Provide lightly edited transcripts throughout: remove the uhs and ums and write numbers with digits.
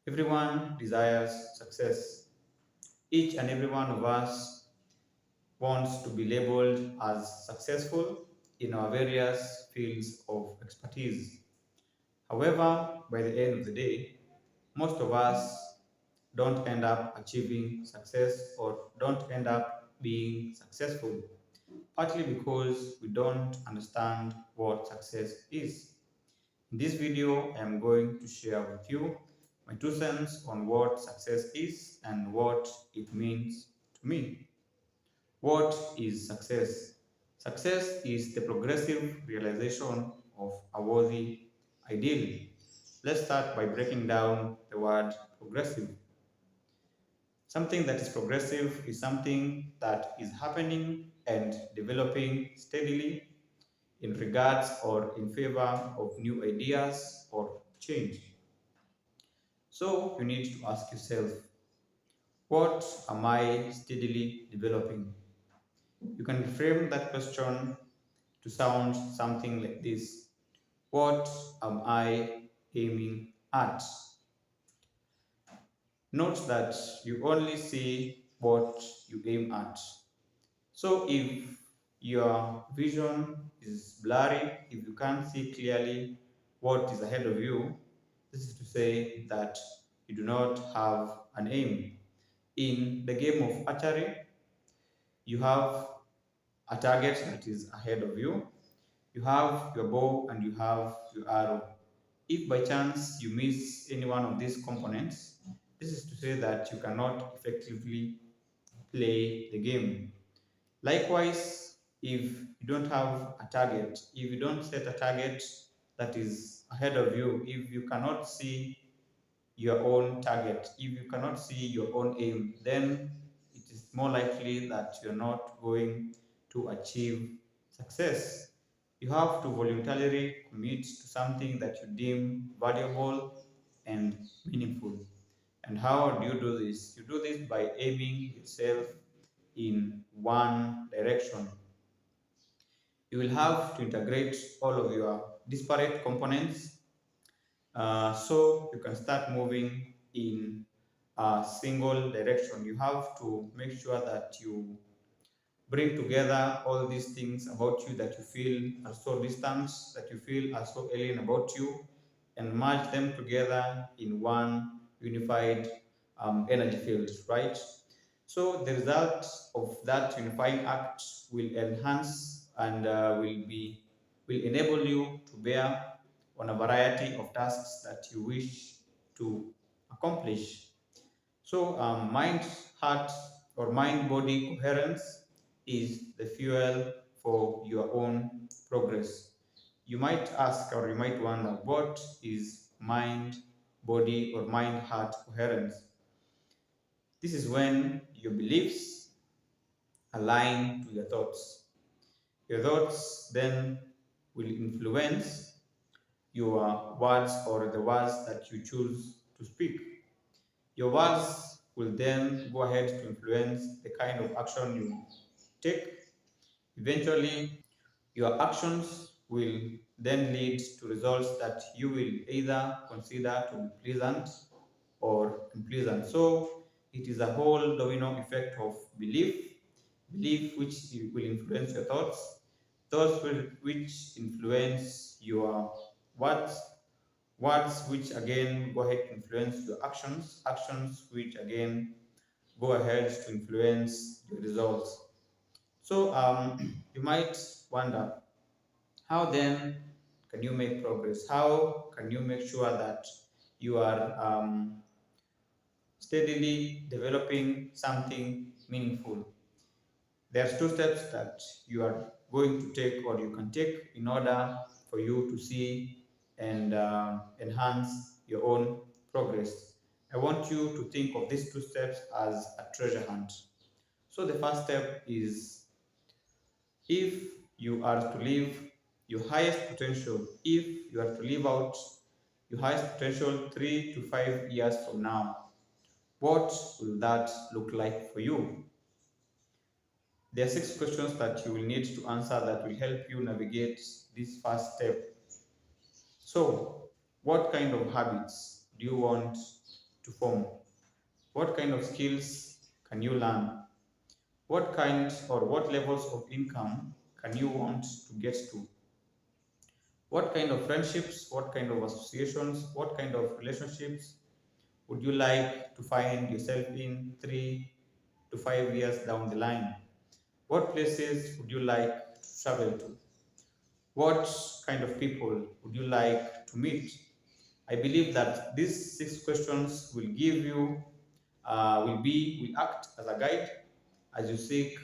Everyone desires success. Each and every one of us wants to be labeled as successful in our various fields of expertise. However, by the end of the day, most of us don't end up achieving success or don't end up being successful, partly because we don't understand what success is. In this video, I am going to share with you my 2 cents on what success is and what it means to me. What is success? Success is the progressive realization of a worthy ideal. Let's start by breaking down the word progressive. Something that is progressive is something that is happening and developing steadily in regards or in favor of new ideas or change. So you need to ask yourself, what am I steadily developing? You can frame that question to sound something like this. What am I aiming at? Note that you only see what you aim at. So if your vision is blurry, if you can't see clearly what is ahead of you, this is to say that you do not have an aim. In the game of archery, you have a target that is ahead of you. You have your bow and you have your arrow. If by chance you miss any one of these components, this is to say that you cannot effectively play the game. Likewise, if you don't have a target, if you don't set a target that is ahead of you, if you cannot see your own target, if you cannot see your own aim, then it is more likely that you're not going to achieve success. You have to voluntarily commit to something that you deem valuable and meaningful. And how do you do this? You do this by aiming yourself in one direction. You will have to integrate all of your disparate components so you can start moving in a single direction. You have to make sure that you bring together all these things about you that you feel are so distant, that you feel are so alien about you, and merge them together in one unified energy field, right? So the result of that unifying act will enhance and will enable you to bear on a variety of tasks that you wish to accomplish. So mind, heart, or mind-body coherence is the fuel for your own progress. You might ask or you might wonder, what is mind, body, or mind-heart coherence? This is when your beliefs align to your thoughts. Your thoughts then will influence your words or the words that you choose to speak. Your words will then go ahead to influence the kind of action you take. Eventually, your actions will then lead to results that you will either consider to be pleasant or unpleasant. So it is a whole domino effect of belief which will influence your thoughts, which influence your words, words which again go ahead to influence your actions, actions which again go ahead to influence your results. So you might wonder, how then can you make progress? How can you make sure that you are steadily developing something meaningful? There's 2 steps that you are going to take or you can take in order for you to see and enhance your own progress. I want you to think of these 2 steps as a treasure hunt. So the first step is, if you are to live your highest potential, if you are to live out your highest potential 3 to 5 years from now, what will that look like for you? There are 6 questions that you will need to answer that will help you navigate this first step. So, what kind of habits do you want to form? What kind of skills can you learn? What kind or what levels of income can you want to get to? What kind of friendships, what kind of associations, what kind of relationships would you like to find yourself in 3 to 5 years down the line? What places would you like to travel to? What kind of people would you like to meet? I believe that these 6 questions will give you, will act as a guide as you seek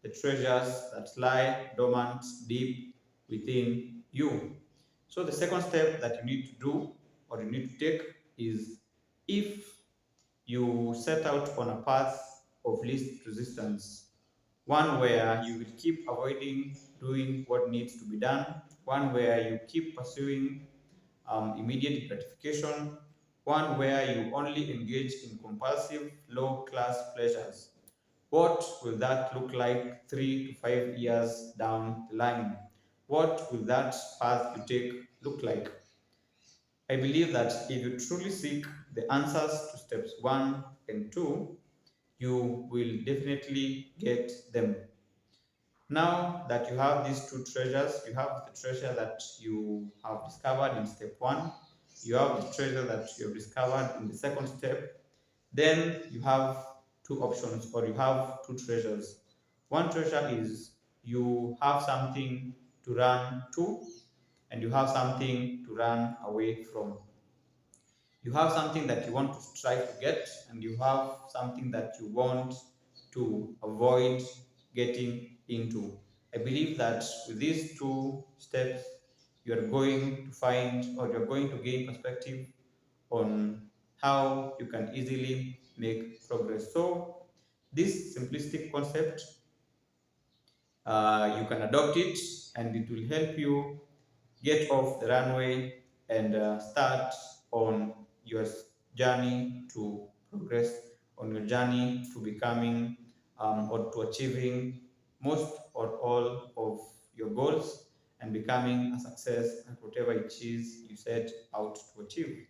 the treasures that lie dormant deep within you. So the second step that you need to do or you need to take is, if you set out on a path of least resistance, one where you will keep avoiding doing what needs to be done, one where you keep pursuing immediate gratification, one where you only engage in compulsive, low-class pleasures. What will that look like 3 to 5 years down the line? What will that path you take look like? I believe that if you truly seek the answers to steps 1 and 2, you will definitely get them. Now that you have these two treasures, you have the treasure that you have discovered in step 1, you have the treasure that you have discovered in the second step, then you have two options, or you have two treasures. One treasure is you have something to run to, and you have something to run away from. You have something that you want to strive to get, and you have something that you want to avoid getting into. I believe that with these two steps, you are going to find, or you're going to gain perspective on how you can easily make progress. So this simplistic concept, you can adopt it, and it will help you get off the runway and start on your journey to progress, on your journey to becoming or to achieving most or all of your goals, and becoming a success at whatever it is you set out to achieve.